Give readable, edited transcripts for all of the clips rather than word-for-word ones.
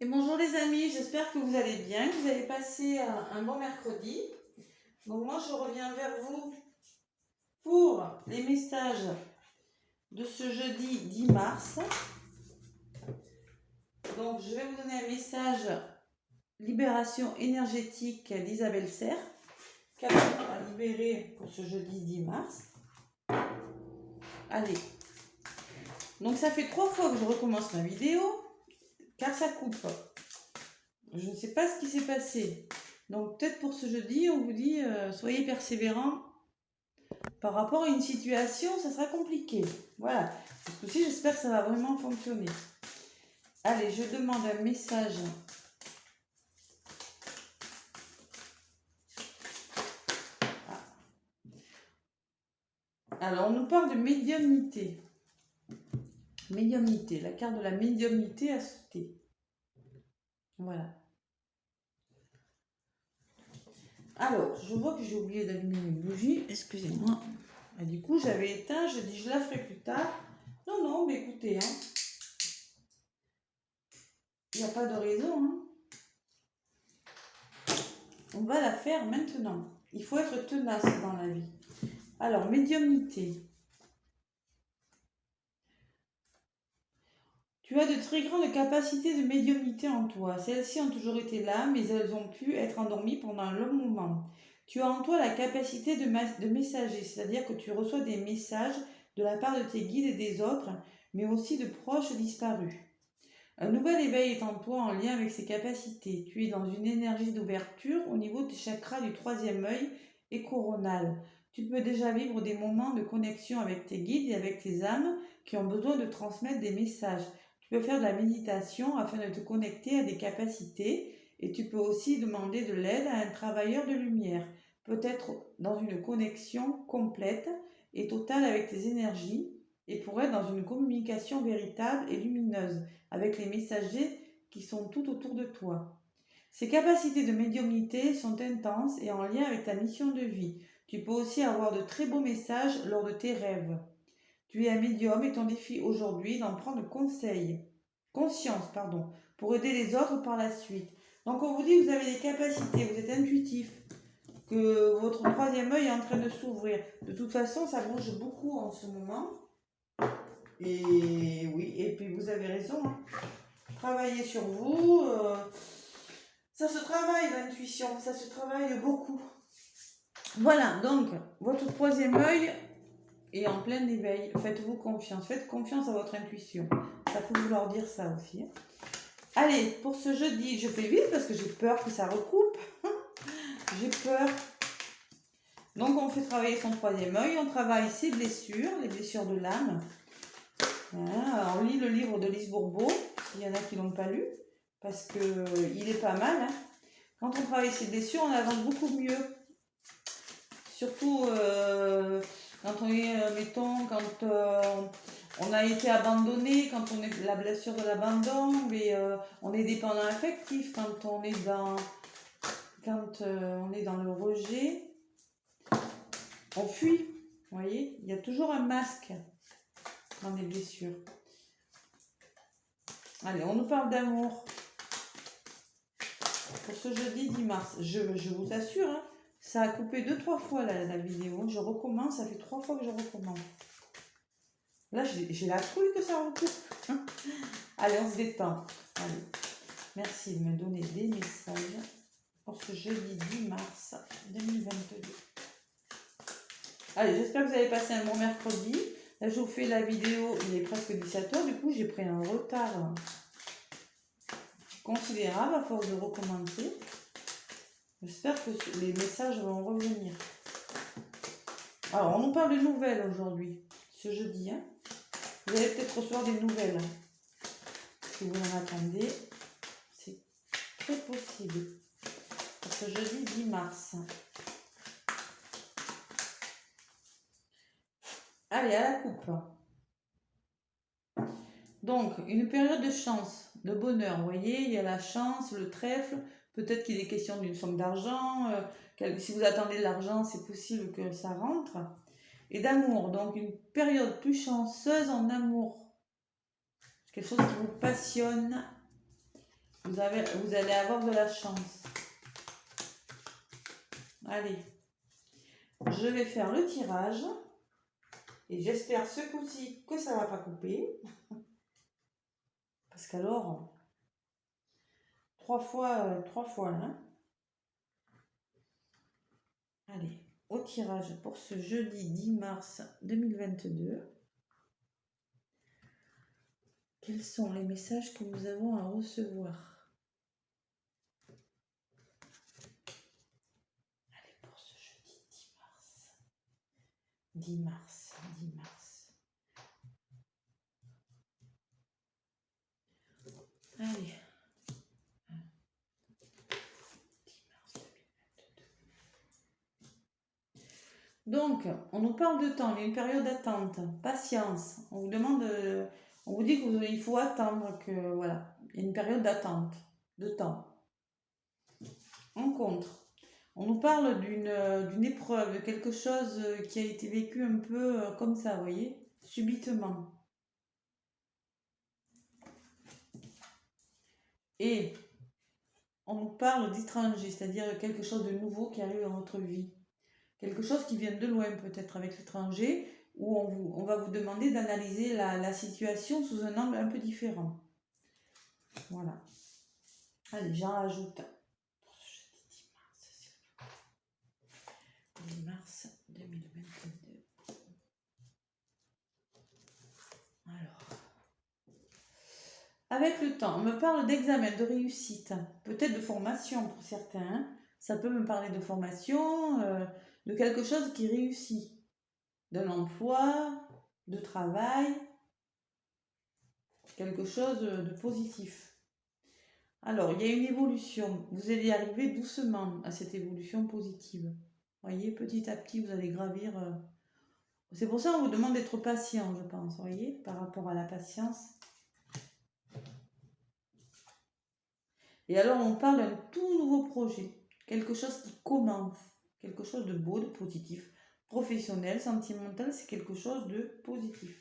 Et bonjour les amis, j'espère que vous allez bien, que vous avez passé un bon mercredi. Donc moi je reviens vers vous pour les messages de ce jeudi 10 mars. Donc je vais vous donner un message libération énergétique d'Isabelle Serre, qu'avons-nous à libérer pour ce jeudi 10 mars. Allez, donc ça fait 3 fois que je recommence ma vidéo, car ça coupe. Je ne sais pas ce qui s'est passé. Donc peut-être pour ce jeudi, on vous dit soyez persévérants. Par rapport à une situation, ça sera compliqué. Voilà. Aussi, j'espère que ça va vraiment fonctionner. Allez, je demande un message. Alors, on nous parle de médiumnité. Médiumnité, la carte de la médiumnité à sauter. Voilà. Alors, je vois que j'ai oublié d'allumer une bougie. Excusez-moi. Et du coup, j'avais éteint. Je dis, je la ferai plus tard. Non, non, mais écoutez, hein. Il n'y a pas de raison, hein. On va la faire maintenant. Il faut être tenace dans la vie. Alors, médiumnité. Tu as de très grandes capacités de médiumnité en toi. Celles-ci ont toujours été là, mais elles ont pu être endormies pendant un long moment. Tu as en toi la capacité de messager, c'est-à-dire que tu reçois des messages de la part de tes guides et des autres, mais aussi de proches disparus. Un nouvel éveil est en toi en lien avec ces capacités. Tu es dans une énergie d'ouverture au niveau des chakras du troisième œil et coronal. Tu peux déjà vivre des moments de connexion avec tes guides et avec tes âmes qui ont besoin de transmettre des messages. Tu peux faire de la méditation afin de te connecter à des capacités et tu peux aussi demander de l'aide à un travailleur de lumière, peut-être dans une connexion complète et totale avec tes énergies et pour être dans une communication véritable et lumineuse avec les messagers qui sont tout autour de toi. Ces capacités de médiumnité sont intenses et en lien avec ta mission de vie. Tu peux aussi avoir de très beaux messages lors de tes rêves. Tu es un médium et ton défi aujourd'hui est d'en prendre conscience, pour aider les autres par la suite. Donc on vous dit que vous avez des capacités, vous êtes intuitif, que votre troisième œil est en train de s'ouvrir. De toute façon, ça bouge beaucoup en ce moment. Et oui, et puis vous avez raison, hein. Travaillez sur vous. Ça se travaille l'intuition, ça se travaille beaucoup. Voilà, donc votre troisième œil est en plein éveil. Faites-vous confiance, faites confiance à votre intuition. Ça peut vouloir dire ça aussi, hein. Allez, pour ce jeudi, je fais vite parce que j'ai peur que ça recoupe. J'ai peur. Donc on fait travailler son troisième œil, on travaille ses blessures, les blessures de l'âme. Voilà, on lit le livre de Lise Bourbeau, il y en a qui ne l'ont pas lu, parce qu'il est pas mal, hein. Quand on travaille ses blessures, on avance beaucoup mieux. Surtout quand on est, mettons, quand on a été abandonné, quand on est la blessure de l'abandon, mais on est dépendant affectif, quand on est dans le rejet, on fuit. Vous voyez, il y a toujours un masque dans les blessures. Allez, on nous parle d'amour. Pour ce jeudi 10 mars, je vous assure, hein, ça a coupé 2-3 fois la vidéo. Je recommence, ça fait 3 fois que je recommence. Là, j'ai la trouille que ça recoupe. Allez, on se détend. Allez. Merci de me donner des messages pour ce jeudi 10 mars 2022. Allez, j'espère que vous avez passé un bon mercredi. Là, je vous fais la vidéo, il est presque 17h. Du coup, j'ai pris un retard considérable à force de recommencer. J'espère que les messages vont revenir. Alors, on nous parle de nouvelles aujourd'hui, ce jeudi, hein. Vous allez peut-être recevoir des nouvelles. Si vous en attendez, c'est très possible. Pour ce jeudi 10 mars. Allez, à la coupe. Donc, une période de chance, de bonheur. Vous voyez, il y a la chance, le trèfle. Peut-être qu'il est question d'une somme d'argent. Si vous attendez de l'argent, c'est possible que ça rentre. Et d'amour, donc une période plus chanceuse en amour. Quelque chose qui vous passionne. Vous allez avoir de la chance. Allez, je vais faire le tirage. Et j'espère ce coup-ci que ça ne va pas couper. Parce qu'alors, trois fois là. Hein. Allez, au tirage pour ce jeudi 10 mars 2022. Quels sont les messages que nous avons à recevoir? Allez, pour ce jeudi 10 mars. 10 mars, 10 mars. Allez. 10 mars 2022. Donc, on nous parle de temps, il y a une période d'attente, patience. On vous demande, on vous dit qu'il faut attendre, que voilà, il y a une période d'attente, de temps. En contre, on nous parle d'une épreuve, de quelque chose qui a été vécu un peu comme ça, vous voyez, subitement. Et on nous parle d'étranger, c'est-à-dire quelque chose de nouveau qui arrive dans votre vie. Quelque chose qui vient de loin peut-être avec l'étranger, où on va vous demander d'analyser la situation sous un angle un peu différent. Voilà. Allez, j'en rajoute. Pour ce jeudi 10 mars 2022. Alors. Avec le temps, on me parle d'examen, de réussite, peut-être de formation pour certains. Ça peut me parler de formation, de quelque chose qui réussit, d'un emploi, de travail, quelque chose de positif. Alors, il y a une évolution. Vous allez arriver doucement à cette évolution positive. Voyez, petit à petit, vous allez gravir. C'est pour ça qu'on vous demande d'être patient, je pense, voyez, par rapport à la patience. Et alors, on parle d'un tout nouveau projet, quelque chose qui commence, quelque chose de beau, de positif, professionnel, sentimental, c'est quelque chose de positif.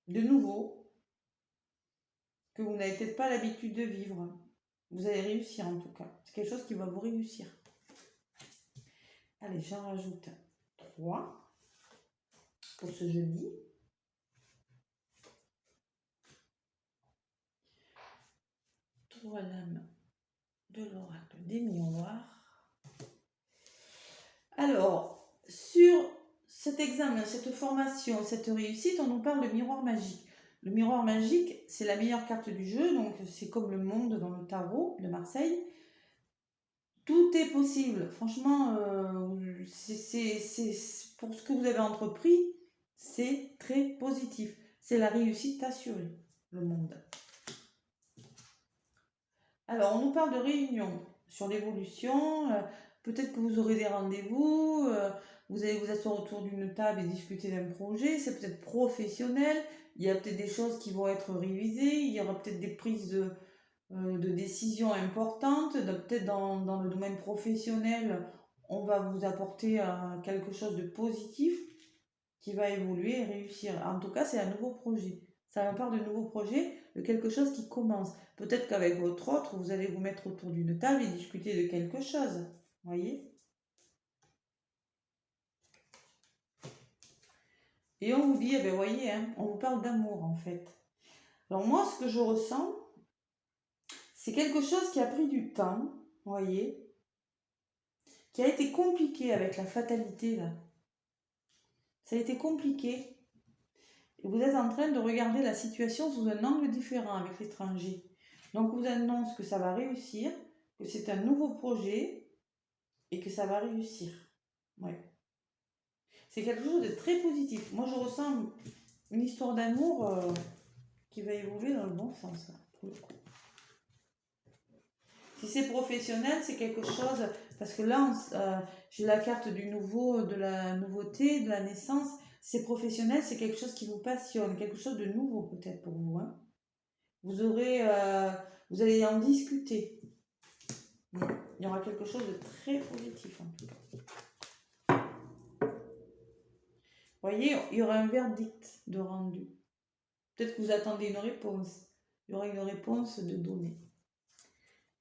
De nouveau, que vous n'avez peut-être pas l'habitude de vivre. Vous allez réussir en tout cas. C'est quelque chose qui va vous réussir. Allez, j'en rajoute 3 pour ce jeudi. Trois lames de l'oracle des miroirs. Alors, sur cet examen, cette formation, cette réussite, on nous parle de miroir magique. Le miroir magique, c'est la meilleure carte du jeu, donc c'est comme le monde dans le tarot de Marseille. Tout est possible. Franchement, pour ce que vous avez entrepris, c'est très positif. C'est la réussite assurée, le monde. Alors, on nous parle de réunion sur l'évolution. Peut-être que vous aurez des rendez-vous. Vous allez vous asseoir autour d'une table et discuter d'un projet. C'est peut-être professionnel. Il y a peut-être des choses qui vont être révisées. Il y aura peut-être des prises de décisions importantes. Peut-être dans le domaine professionnel, on va vous apporter quelque chose de positif qui va évoluer et réussir. En tout cas, c'est un nouveau projet. Ça me parle de nouveaux projets, de quelque chose qui commence. Peut-être qu'avec votre autre, vous allez vous mettre autour d'une table et discuter de quelque chose. Voyez? Et on vous dit, eh bien, voyez, hein, on vous parle d'amour en fait. Alors moi, ce que je ressens, c'est quelque chose qui a pris du temps, voyez, qui a été compliqué avec la fatalité là. Ça a été compliqué. Et vous êtes en train de regarder la situation sous un angle différent avec l'étranger. Donc, on vous annonce que ça va réussir, que c'est un nouveau projet et que ça va réussir. Ouais. C'est quelque chose de très positif. Moi, je ressens une histoire d'amour qui va évoluer dans le bon sens, là, pour le coup. Si c'est professionnel, c'est quelque chose... Parce que là, j'ai la carte du nouveau, de la nouveauté, de la naissance. C'est professionnel, c'est quelque chose qui vous passionne, quelque chose de nouveau peut-être pour vous. Hein. Vous allez en discuter. Il y aura quelque chose de très positif en tout cas. Vous voyez, il y aura un verdict de rendu. Peut-être que vous attendez une réponse. Il y aura une réponse de donner.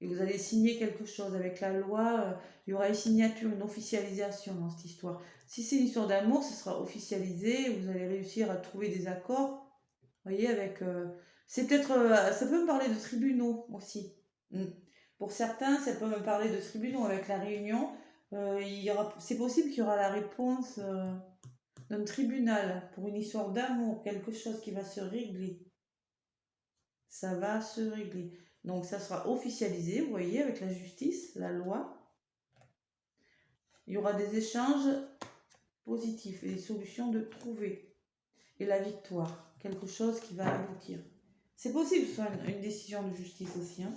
Et vous allez signer quelque chose avec la loi. Il y aura une signature, une officialisation dans cette histoire. Si c'est une histoire d'amour, ce sera officialisé. Vous allez réussir à trouver des accords. Vous voyez, avec... c'est peut-être... ça peut me parler de tribunaux aussi. Pour certains, ça peut me parler de tribunaux avec la réunion. C'est possible qu'il y aura la réponse d'un tribunal pour une histoire d'amour, quelque chose qui va se régler. Ça va se régler. Donc ça sera officialisé, vous voyez, avec la justice, la loi. Il y aura des échanges positifs et des solutions de trouver. Et la victoire, quelque chose qui va aboutir. C'est possible que ce soit une décision de justice aussi. Hein.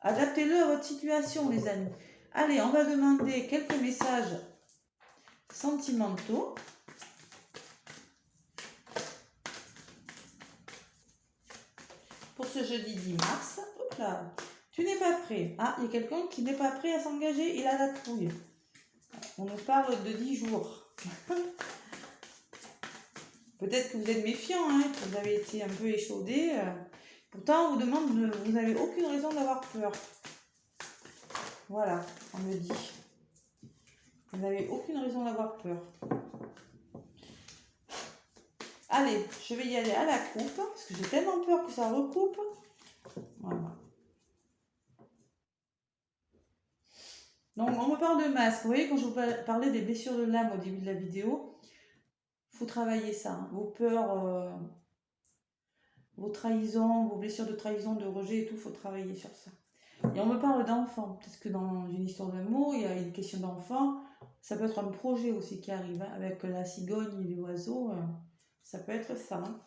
Adaptez-le à votre situation, les amis. Allez, on va demander quelques messages sentimentaux. Pour ce jeudi 10 mars. Hop là. Tu n'es pas prêt. Ah, il y a quelqu'un qui n'est pas prêt à s'engager. Il a la trouille. On nous parle de 10 jours. Peut-être que vous êtes méfiant, hein, que vous avez été un peu échaudé. Pourtant, on vous demande, vous n'avez aucune raison d'avoir peur. Voilà, on me dit. Vous n'avez aucune raison d'avoir peur. Allez, je vais y aller à la coupe, parce que j'ai tellement peur que ça recoupe. Voilà. Donc, on me parle de masque. Vous voyez, quand je vous parlais des blessures de l'âme au début de la vidéo, il faut travailler ça. Hein. Vos peurs, vos trahisons, vos blessures de trahison, de rejet et tout, il faut travailler sur ça. Et on me parle d'enfants. Parce que dans une histoire d'amour, il y a une question d'enfant. Ça peut être un projet aussi qui arrive, hein, avec la cigogne et les oiseaux. Ça peut être ça. Hein.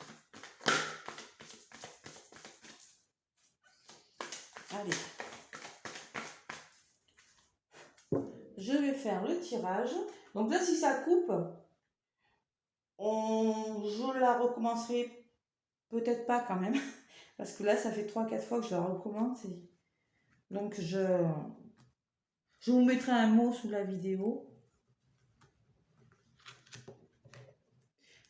Allez. Je vais faire le tirage. Donc là, si ça coupe, je la recommencerai peut-être pas quand même. Parce que là, ça fait 3-4 fois que je la recommence. Donc, je vous mettrai un mot sous la vidéo.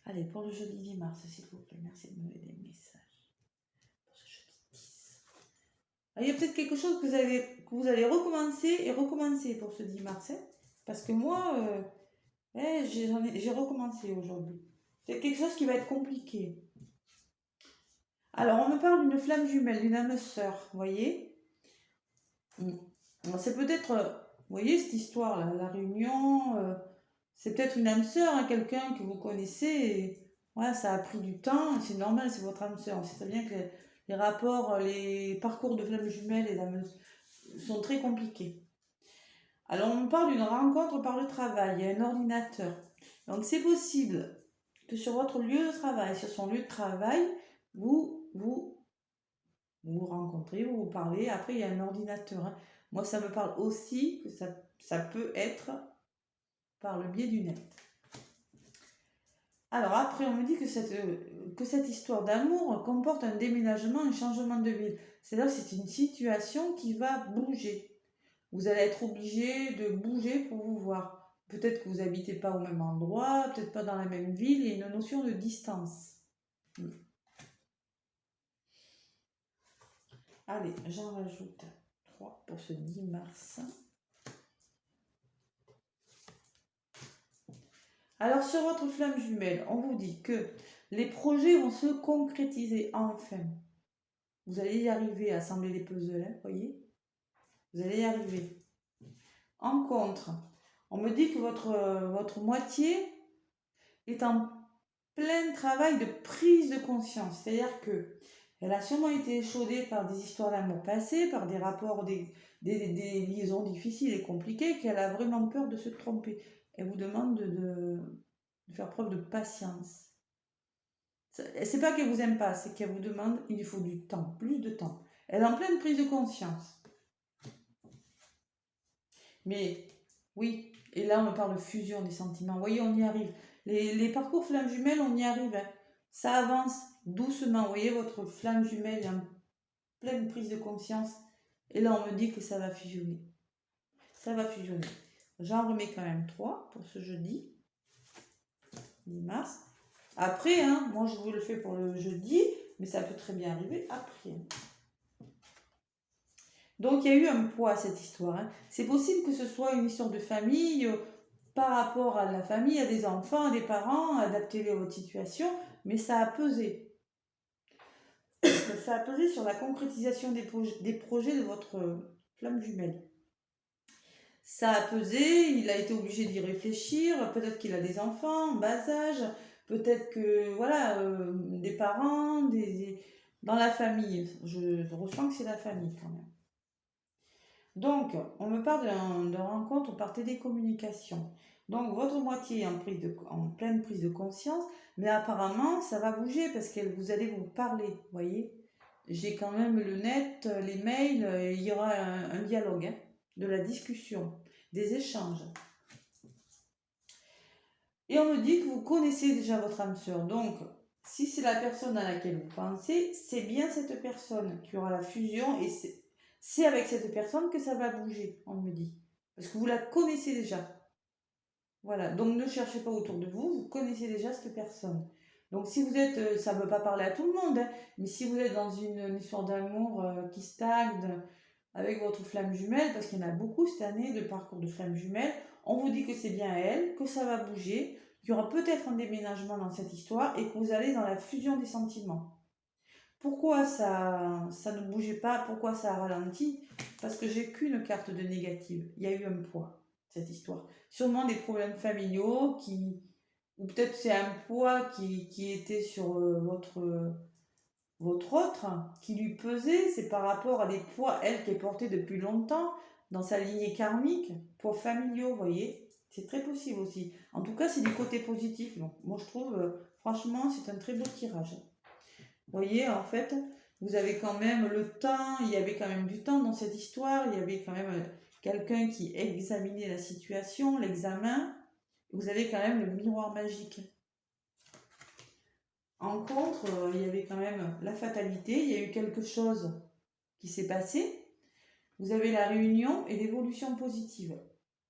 Allez, pour le jeudi 10 mars, s'il vous plaît, merci de me donner des messages. Pour ce jeudi 10. Il y a peut-être quelque chose que vous allez recommencer et recommencer pour ce 10 mars. Hein, parce que moi, j'ai recommencé aujourd'hui. C'est quelque chose qui va être compliqué. Alors, on me parle d'une flamme jumelle, d'une âme sœur, vous voyez. C'est peut-être, vous voyez cette histoire-là, la réunion, c'est peut-être une âme sœur, hein, quelqu'un que vous connaissez. Et, voilà, ça a pris du temps, c'est normal, c'est votre âme sœur. On sait très bien que les rapports, les parcours de flamme jumelle et d'âme sont très compliqués. Alors, on me parle d'une rencontre par le travail, il y a un ordinateur. Donc, c'est possible que sur votre lieu de travail, sur son lieu de travail, vous rencontrez, vous parlez, après il y a un ordinateur. Hein. Moi, ça me parle aussi que ça peut être par le biais du net. Alors après, on me dit que cette histoire d'amour comporte un déménagement, un changement de ville. C'est-à-dire que c'est une situation qui va bouger. Vous allez être obligé de bouger pour vous voir. Peut-être que vous n'habitez pas au même endroit, peut-être pas dans la même ville, il y a une notion de distance. Allez, j'en rajoute 3 pour ce 10 mars. Alors, sur votre flamme jumelle, on vous dit que les projets vont se concrétiser enfin. Vous allez y arriver à assembler les puzzles, hein, voyez. Vous allez y arriver. En contre, on me dit que votre moitié est en plein travail de prise de conscience. C'est-à-dire que elle a sûrement été échaudée par des histoires d'amour passées, par des rapports, des liaisons difficiles et compliquées, qu'elle a vraiment peur de se tromper. Elle vous demande de faire preuve de patience. C'est pas qu'elle vous aime pas, c'est qu'elle vous demande, il lui faut du temps, plus de temps. Elle est en pleine prise de conscience. Mais oui, et là on me parle de fusion des sentiments. Vous voyez, on y arrive. Les parcours flammes jumelles, on y arrive. Hein. Ça avance doucement. Vous voyez, votre flamme jumelle est en pleine prise de conscience. Et là, on me dit que ça va fusionner. Ça va fusionner. J'en remets quand même 3 pour ce jeudi 10 mars. Après, hein, moi je vous le fais pour le jeudi, mais ça peut très bien arriver après. Donc il y a eu un poids à cette histoire, hein. C'est possible que ce soit une histoire de famille, par rapport à la famille, à des enfants, à des parents, adapter à votre situation, mais ça a pesé. Ça a pesé sur la concrétisation des projets de votre flamme jumelle. Ça a pesé, il a été obligé d'y réfléchir, peut-être qu'il a des enfants en bas âge, peut-être que, voilà, des parents, dans la famille. Je ressens que c'est la famille quand même. Donc, on me parle de rencontre par télécommunication. Donc, votre moitié est en pleine prise de conscience, mais apparemment, ça va bouger parce que vous allez vous parler, vous voyez. J'ai quand même le net, les mails, il y aura un dialogue, hein, de la discussion, des échanges. Et on me dit que vous connaissez déjà votre âme sœur. Donc, si c'est la personne à laquelle vous pensez, c'est bien cette personne qui aura la fusion et c'est avec cette personne que ça va bouger, on me dit. Parce que vous la connaissez déjà. Voilà, donc ne cherchez pas autour de vous, vous connaissez déjà cette personne. Donc si vous êtes, ça ne veut pas parler à tout le monde, hein, mais si vous êtes dans une histoire d'amour qui stagne avec votre flamme jumelle, parce qu'il y en a beaucoup cette année de parcours de flamme jumelle, on vous dit que c'est bien elle, que ça va bouger, qu'il y aura peut-être un déménagement dans cette histoire et que vous allez dans la fusion des sentiments. Pourquoi ça ne bougeait pas? Pourquoi ça a ralenti? Parce que j'ai qu'une carte de négative. Il y a eu un poids, cette histoire. Sûrement des problèmes familiaux ou peut-être c'est un poids qui était sur votre autre, qui lui pesait. C'est par rapport à des poids, elle, qui est portée depuis longtemps dans sa lignée karmique, poids familiaux, vous voyez. C'est très possible aussi. En tout cas, c'est du côté positif. Donc, moi, je trouve, franchement, c'est un très beau tirage. Vous voyez, en fait, vous avez quand même le temps, il y avait quand même du temps dans cette histoire, il y avait quand même quelqu'un qui examinait la situation, l'examen. Vous avez quand même le miroir magique. En contre, il y avait quand même la fatalité, il y a eu quelque chose qui s'est passé. Vous avez la réunion et l'évolution positive.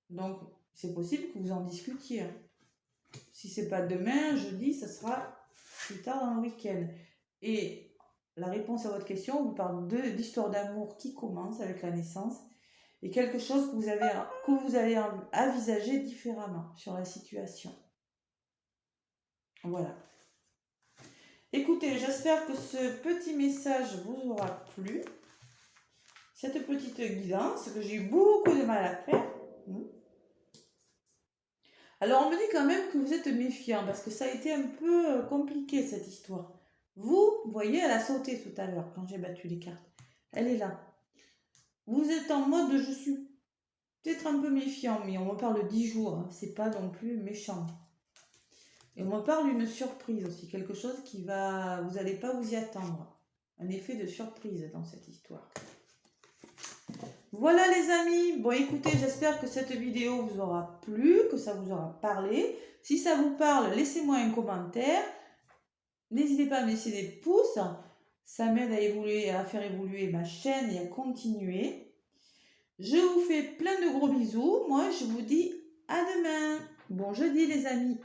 Donc, c'est possible que vous en discutiez. Si c'est pas demain, jeudi, ça sera plus tard dans le week-end. Et la réponse à votre question, on vous parle d'histoire d'amour qui commence avec la naissance et quelque chose que vous allez envisager différemment sur la situation. Voilà. Écoutez, j'espère que ce petit message vous aura plu. Cette petite guidance que j'ai eu beaucoup de mal à faire. Alors on me dit quand même que vous êtes méfiant parce que ça a été un peu compliqué cette histoire. Vous voyez, elle a sauté tout à l'heure quand j'ai battu les cartes. Elle est là. Vous êtes en mode je suis peut-être un peu méfiant, mais on me parle 10 jours, hein, c'est pas non plus méchant. Et on me parle d'une surprise aussi, quelque chose qui va, vous n'allez pas vous y attendre. Un effet de surprise dans cette histoire. Voilà les amis, bon écoutez, j'espère que cette vidéo vous aura plu, que ça vous aura parlé. Si ça vous parle, laissez-moi un commentaire. N'hésitez pas à me laisser des pouces, ça m'aide à évoluer, à faire évoluer ma chaîne et à continuer. Je vous fais plein de gros bisous, moi je vous dis à demain. Bon jeudi les amis.